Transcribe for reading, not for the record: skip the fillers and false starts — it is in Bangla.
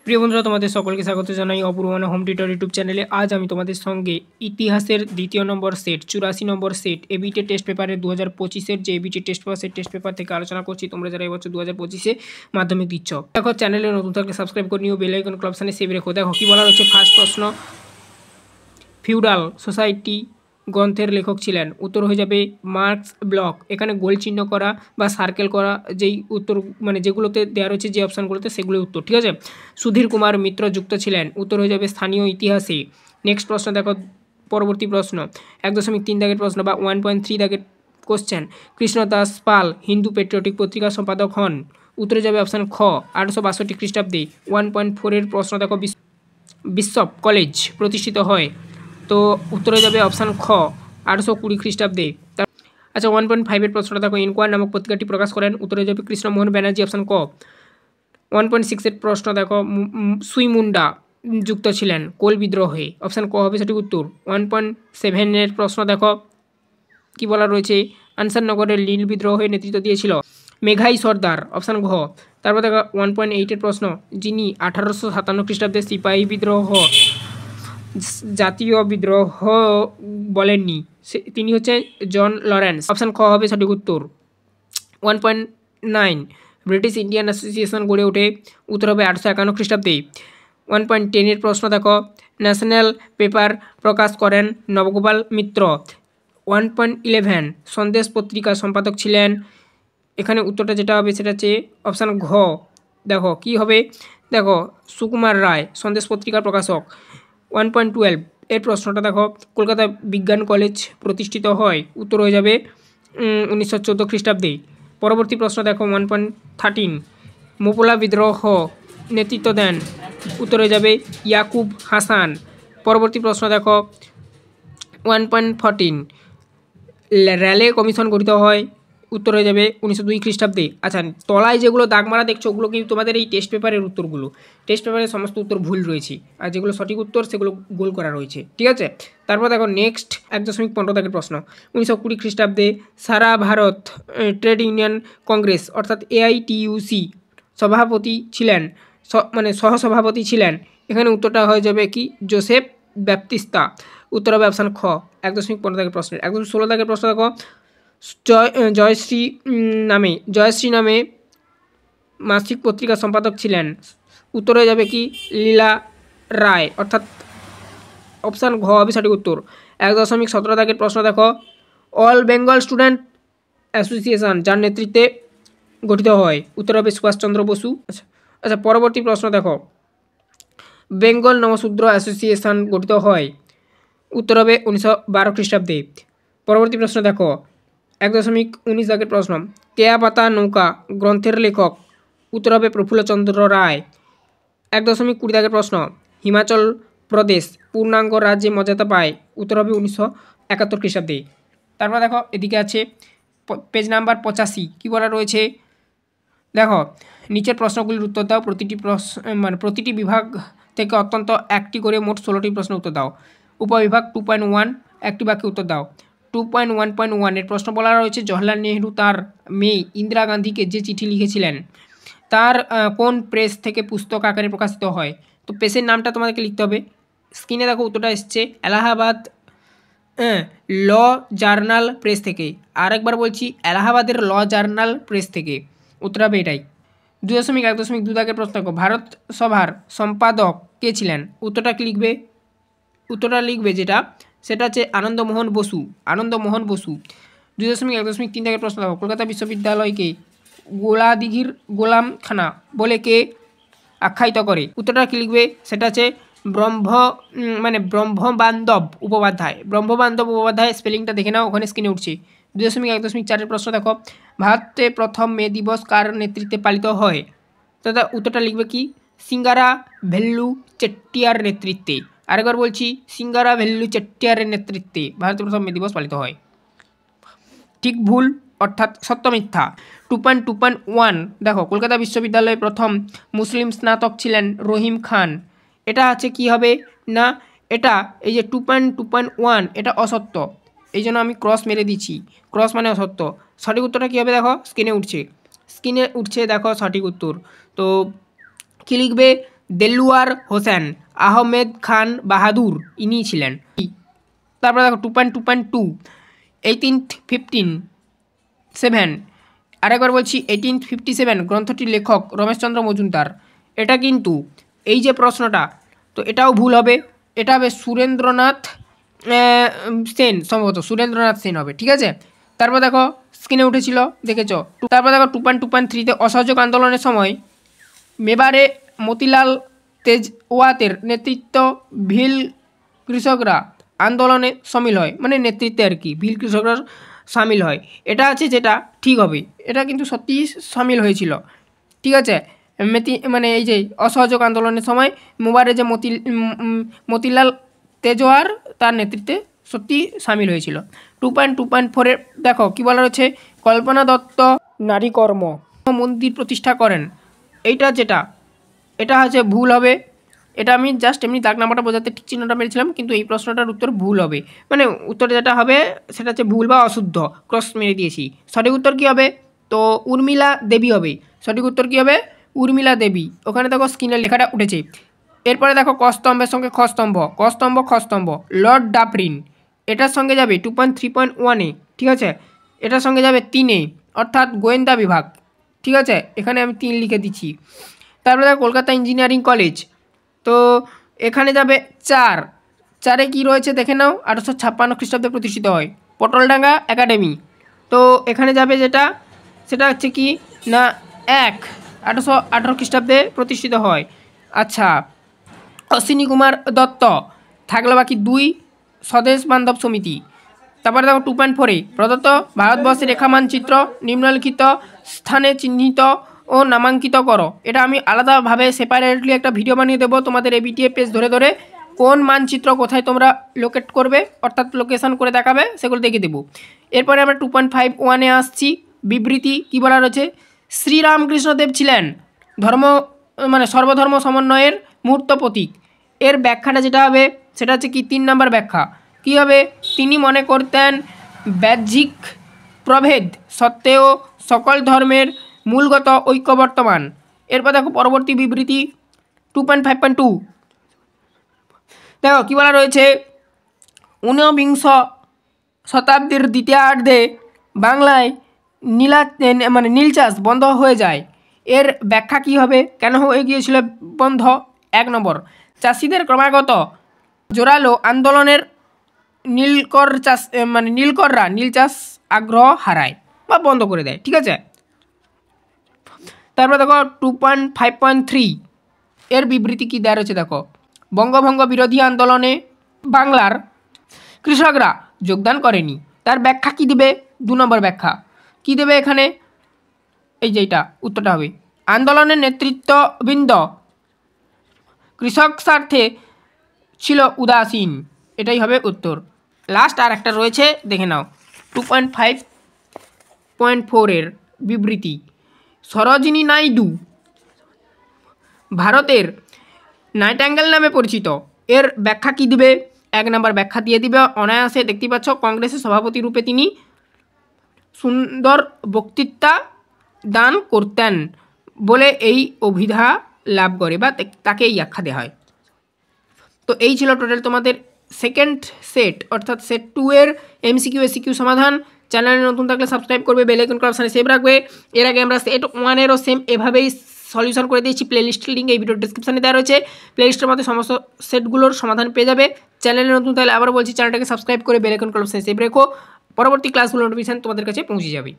প্রিয় বন্ধুরা, তোমাদের সকলকে স্বাগত জানাই অপূর্বানা হোম টিউটর ইউটিউব চ্যানেলে। আজ আমি তোমাদের সঙ্গে ইতিহাসের দ্বিতীয় নম্বর সেট 84 নম্বর সেট এবিটি টেস্ট পেপারের 2025-এর যে এবিটি টেস্ট পেপার সেই টেস্ট পেপার থেকে আলোচনা করছি। তোমরা যারা এবছর 2025-এ মাধ্যমিক দিচ্ছ, দেখো চ্যানেলে নতুন থাকলে সাবস্ক্রাইব করে নিও, বেল আইকন অপশানে সেভ রেখো। দেখো কী বলা রয়েছে। ফার্স্ট প্রশ্ন, ফিউডাল সোসাইটি গ্রন্থের লেখক ছিলেন। উত্তর হয়ে যাবে মার্কস ব্লক। এখানে গোল চিহ্ন করা বা সার্কেল করা যেই উত্তর মানে যেগুলোতে দেওয়া রয়েছে যে অপশানগুলোতে সেগুলোই উত্তর, ঠিক আছে। সুধীর কুমার মিত্র যুক্ত ছিলেন। উত্তর হয়ে যাবে স্থানীয় ইতিহাসে। নেক্সট প্রশ্ন দেখো, পরবর্তী প্রশ্ন 1.3 দাগের প্রশ্ন বা 1.3 দাগের কোশ্চেন। কৃষ্ণদাস পাল হিন্দু পেট্রিয়টিক পত্রিকার সম্পাদক হন। উত্তরে যাবে অপশান খ 1862 খ্রিস্টাব্দে। 1.4-এর প্রশ্ন দেখো, বিশপ কলেজ প্রতিষ্ঠিত হয়। তো উত্তরে যাবে অপশান খ 1820 খ্রিস্টাব্দে। আচ্ছা, 1.5-এর প্রশ্নটা দেখো, ইনকোয়ার নামক পত্রিকাটি প্রকাশ করেন। উত্তরে যাবে কৃষ্ণমোহন ব্যানার্জি, অপশান ক। 1.6-এর প্রশ্ন দেখো, সুইমুন্ডা যুক্ত ছিলেন কোল বিদ্রোহে। অপশান ক হবে সঠিক উত্তর। 1.7-এর প্রশ্ন দেখো, কি বলা রয়েছে। আনসারনগরের নীল বিদ্রোহে নেতৃত্ব দিয়েছিল মেঘাই সর্দার, অপশান ঘ। তারপর দেখো 1.8-এর প্রশ্ন, যিনি 1857 খ্রিস্টাব্দে সিপাহী বিদ্রোহ জাতীয় বিদ্রোহ বলেননি, তিনি হচ্ছেন জন লরেন্স, অপশান খ হবে সঠিক উত্তর। 1.9 ব্রিটিশ ইন্ডিয়ান অ্যাসোসিয়েশন গড়ে ওঠে। উত্তর হবে 1851 খ্রিস্টাব্দে। 1.10-এর প্রশ্ন দেখো, ন্যাশনাল পেপার প্রকাশ করেন নবগোপাল মিত্র। 1.11 সন্দেশ পত্রিকার সম্পাদক ছিলেন। এখানে উত্তরটা যেটা হবে সেটা হচ্ছে অপশান ঘ। দেখো কি হবে, দেখো সুকুমার রায় সন্দেশ পত্রিকার প্রকাশক। 1.12 এর প্রশ্নটা দেখো, কলকাতা বিজ্ঞান কলেজ প্রতিষ্ঠিত হয়। উত্তর হয়ে যাবে 1914 খ্রিস্টাব্দে। পরবর্তী প্রশ্ন দেখো 1.13 মোপলা বিদ্রোহ নেতৃত্ব দেন। উত্তর হয়ে যাবে ইয়াকুব হাসান। পরবর্তী প্রশ্ন দেখো 1.14 র্যালে কমিশন গঠিত হয়। উত্তর হয়ে যাবে 1902 খ্রিস্টাব্দে। আচ্ছা, তলায় যেগুলো দাগ মারা দেখছো ওগুলো কিন্তু তোমাদের এই টেস্ট পেপারের উত্তরগুলো। টেস্ট পেপারের সমস্ত উত্তর ভুল রয়েছে, আর যেগুলো সঠিক উত্তর সেগুলো গোল করা রয়েছে, ঠিক আছে। তারপর দেখো নেক্সট 1.15 দাগের প্রশ্ন, 1920 খ্রিস্টাব্দে সারা ভারত ট্রেড ইউনিয়ন কংগ্রেস অর্থাৎ AITUC সভাপতি ছিলেন, মানে সহসভাপতি ছিলেন। এখানে উত্তরটা হয়ে যাবে কি জোসেফ ব্যাপতিস্তা। উত্তর হবে অপশান খ 1.15 দাগের প্রশ্নের। 1.16 দাগের প্রশ্ন দেখো, জয়শ্রী নামে মাসিক পত্রিকার সম্পাদক ছিলেন। উত্তর হয়ে যাবে কি লীলা রায়, অর্থাৎ অপশান ঘ হবে সঠিক উত্তর। 1.17 দাগের প্রশ্ন দেখো, অল বেঙ্গল স্টুডেন্ট অ্যাসোসিয়েশন যার নেতৃত্বে গঠিত হয়। উত্তর হবে সুভাষচন্দ্র বসু। আচ্ছা, পরবর্তী প্রশ্ন দেখো, বেঙ্গল নমশূদ্র অ্যাসোসিয়েশন গঠিত হয়। উত্তর হবে 1912 খ্রিস্টাব্দে। পরবর্তী প্রশ্ন দেখো 1.19 দাগের প্রশ্ন, কেয়া পাতা নৌকা গ্রন্থের লেখক। উত্তর হবে প্রফুল্লচন্দ্র রায়। 1.20 দাগের প্রশ্ন, হিমাচল প্রদেশ পূর্ণাঙ্গ রাজ্যে মর্যাদা পায়। উত্তর হবে 1971 খ্রিস্টাব্দে। তারপর দেখো এদিকে আছে পেজ নাম্বার 85, কী বলা রয়েছে দেখো, নিচের প্রশ্নগুলির উত্তর দাও। প্রতিটি বিভাগ থেকে অত্যন্ত একটি করে মোট 16টি প্রশ্ন উত্তর দাও। উপবিভাগ 2.1 একটি বাক্যে উত্তর দাও। 2.1.1 এর প্রশ্ন বলা রয়েছে, জওহরলাল নেহরু তার মেয়ে ইন্দিরা গান্ধীকে যে চিঠি লিখেছিলেন তার কোন প্রেস থেকে পুস্তক আকারে প্রকাশিত হয়। তো প্রেসের নামটা তোমাদেরকে লিখতে হবে। স্ক্রিনে দেখো উত্তরটা এসছে এলাহাবাদ ল জার্নাল প্রেস থেকে। আরেকবার বলছি, এলাহাবাদের ল জার্নাল প্রেস থেকে। উত্তর হবে এটাই। 2.1.2 দাগের প্রশ্ন দেখো, ভারত সভার সম্পাদক কে ছিলেন। উত্তরটা লিখবে যেটা সেটা হচ্ছে আনন্দমোহন বসু। 2.1.3 দাগের প্রশ্ন দেখো, কলকাতা বিশ্ববিদ্যালয়কে গোলাদিঘির গোলামখানা বলে কে আখ্যায়িত করে। উত্তরটা কি লিখবে সেটা হচ্ছে ব্রহ্মবান্ধব উপোপাধ্যায়। স্পেলিংটা দেখে নাও, ওখানে স্ক্রিনে উঠছে। 2.1.4 প্রশ্ন দেখো, ভারতে প্রথম মে দিবস কার নেতৃত্বে পালিত হয়। দাদা উত্তরটা লিখবে কি সিঙ্গারা ভেল্লু চেট্টিয়ার নেতৃত্বে। আরেকবার বলছি, সিঙ্গারা ভেল্লু চেট্টিয়ারের নেতৃত্বে ভারতে প্রথম মে দিবস পালিত হয়। ঠিক ভুল অর্থাৎ সত্য মিথ্যা। 2.2.1 দেখো, কলকাতা বিশ্ববিদ্যালয়ে প্রথম মুসলিম স্নাতক ছিলেন রহিম খান। এটা আছে কি হবে না, এটা এই যে 2.2.1 এটা অসত্য, এই জন্য আমি ক্রস মেরে দিচ্ছি। ক্রস মানে অসত্য। সঠিক উত্তরটা কী হবে দেখো, স্ক্রিনে উঠছে দেখো সঠিক উত্তর। তো কী লিখবে, দেলওয়ার হোসেন, আহমেদ খান বাহাদুর ইনি ছিলেন। তারপরে দেখো 2.2.2 1857, আরেকবার বলছি 1857 গ্রন্থটির লেখক রমেশচন্দ্র মজুমদার। এটা কিন্তু এই যে প্রশ্নটা, তো এটাও ভুল হবে, এটা হবে সুরেন্দ্রনাথ সেন, সম্ভবত সুরেন্দ্রনাথ সেন হবে, ঠিক আছে। তারপর দেখো স্ক্রিনে উঠেছিল দেখেছ। তারপর দেখো 2.2.3 অসহযোগ আন্দোলনের সময় মেবারে মতিলাল তেজওয়াতের নেতৃত্ব ভিল কৃষকরা আন্দোলনে সামিল হয়, মানে নেতৃত্বে আর কি ভিল কৃষকরা সামিল হয়। এটা আছে যেটা ঠিক হবে, এটা কিন্তু সত্যিই সামিল হয়েছিল, ঠিক আছে। মানে এই যে অসহযোগ আন্দোলনের সময় মেবারে যে মতিলাল তেজওয়ার তার নেতৃত্বে সত্যি সামিল হয়েছিল। 2.2.4 দেখো কী বলা রয়েছে, কল্পনা দত্ত নারী কর্ম মন্দির প্রতিষ্ঠা করেন। এইটা যেটা এটা হচ্ছে ভুল হবে, এটা আমি জাস্ট এমনি দাগ নাম্বারটা বোঝাতে ঠিক চিহ্নটা মেরেছিলাম, কিন্তু এই প্রশ্নটার উত্তর ভুল হবে, মানে উত্তর যেটা হবে সেটা হচ্ছে ভুল বা অশুদ্ধ, ক্রস মেরে দিয়েছি। সঠিক উত্তর কী হবে, তো উর্মিলা দেবী হবে। সঠিক উত্তর কী হবে, উর্মিলা দেবী। ওখানে দেখো স্ক্রিনের লেখাটা উঠেছে। এরপরে দেখো কস্তম্ভের সঙ্গে খস্তম্ভ, কস্তম্ভ খস্তম্ভ, লর্ড ডাফরিন এটার সঙ্গে যাবে 2.3.1-এ, ঠিক আছে। এটার সঙ্গে যাবে 3-এ, অর্থাৎ গোয়েন্দা বিভাগ, ঠিক আছে। এখানে আমি 3 লিখে দিচ্ছি। তারপরে দেখো কলকাতা ইঞ্জিনিয়ারিং কলেজ, তো এখানে যাবে 4-এ কী রয়েছে দেখে নাও, 1856 খ্রিস্টাব্দে প্রতিষ্ঠিত হয় পটলডাঙ্গা একাডেমি। তো এখানে যাবে যেটা সেটা হচ্ছে কি না 1818 খ্রিস্টাব্দে প্রতিষ্ঠিত হয়। আচ্ছা, অশ্বিনী কুমার দত্ত, থাকলো বাকি 2 স্বদেশ বান্ধব সমিতি। তারপরে দেখো 2.4-এ প্রদত্ত ভারতবর্ষের রেখা মানচিত্র নিম্নলিখিত স্থানে চিহ্নিত ও নামাঙ্কিত করো। এটা আমি আলাদাভাবে সেপারেটলি একটা ভিডিও বানিয়ে দেবো তোমাদের এবিটিএ পেজ ধরে ধরে, কোন মানচিত্র কোথায় তোমরা লোকেট করবে অর্থাৎ লোকেশন করে দেখাবে সেগুলো দেখিয়ে দেবো। এরপরে আমরা 2.51-এ আসছি, বিবৃতি কী বলা রয়েছে, শ্রীরামকৃষ্ণদেব ছিলেন মানে সর্বধর্ম সমন্বয়ের মূর্ত প্রতীক। এর ব্যাখ্যাটা যেটা হবে সেটা হচ্ছে কি 3 নম্বর ব্যাখ্যা কী হবে, তিনি মনে করতেন বাহ্যিক প্রভেদ সত্ত্বেও সকল ধর্মের মূলগত ঐক্য বর্তমান। এরপর দেখো পরবর্তী বিবৃতি 2.5.2 দেখো কী বলা রয়েছে, 19বিংশ শতাব্দীর দ্বিতীয়ার্ধে বাংলায় নীল চাষ বন্ধ হয়ে যায়। এর ব্যাখ্যা কী হবে, কেন হয়ে গিয়েছিল বন্ধ? 1 নম্বর, চাষিদের ক্রমাগত জোরালো আন্দোলনের নীলকররা নীল চাষ আগ্রহ হারায় বা বন্ধ করে দেয়, ঠিক আছে। তারপরে দেখো 2.5.3 এর বিবৃতি কী দেওয়া রয়েছে দেখো, বঙ্গভঙ্গ বিরোধী আন্দোলনে বাংলার কৃষকরা যোগদান করেনি। তার ব্যাখ্যা কী দিবে, 2 নম্বর ব্যাখ্যা কী দেবে এখানে, এই যে এটা উত্তরটা হবে, আন্দোলনের নেতৃত্ববৃন্দ কৃষক স্বার্থে ছিল উদাসীন, এটাই হবে উত্তর। লাস্ট আর একটা রয়েছে দেখে নাও 2.5.4-এর বিবৃতি, সরোজিনী নাইডু ভারতের নাইটাঙ্গেল নামে পরিচিত। এর ব্যাখ্যা কী দিবে, 1 নম্বর ব্যাখ্যা দিয়ে দিবে অনায়াসে, দেখতেই পাচ্ছ কংগ্রেসের সভাপতি রূপে তিনি সুন্দর বক্তৃতা দান করতেন বলে এই অভিধা লাভ করে বা তাকে এই আখ্যা দেওয়া হয়। তো এই ছিল টোটাল তোমাদের সেকেন্ড সেট অর্থাৎ সেট 2-এর এমসিকিউ এসিকিউ সমাধান। চ্যানেলে নতুন থাকলে সাবস্ক্রাইব করবে, বেল আইকন অপশানে সেভ রাখবে। এর আগে আমরা সেট 1-এরও সেম এভাবেই সলিউশন করে দিয়েছি, প্লেলিস্টের লিঙ্ক এই ভিডিও ডিসক্রিপশানে দেওয়া রয়েছে। প্লেলিস্টের মধ্যে সমস্ত সেটগুলোর সমাধান পেয়ে যাবে। চ্যানেলে নতুন তাহলে আবার বলছি চ্যানেলটাকে সাবস্ক্রাইব করে বেল আইকন অপশানে সেভ রেখো, পরবর্তী ক্লাসগুলোর নোটিফিকেশন তোমাদের কাছে পৌঁছে যাবে।